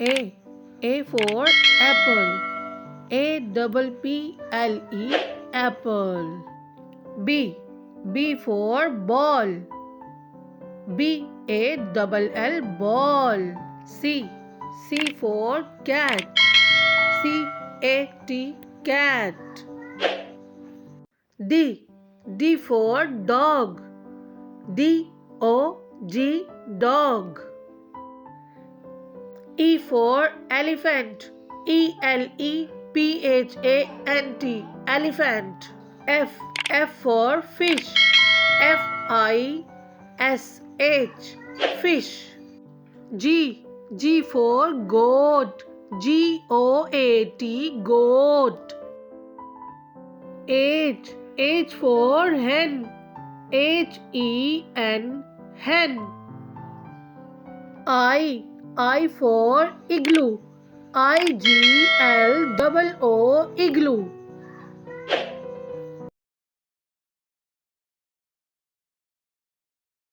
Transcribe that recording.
A. A for apple. APPLE, apple. B. B for ball. BALL, ball. C. C for cat. CAT, cat. D. D for dog. DOG, dog. E for elephant. ELEPHANT, elephant. F. F for fish. FISH, fish. G. G for goat. GOAT, goat. H. H for hen. HEN, hen. I for igloo. IGLOO, igloo.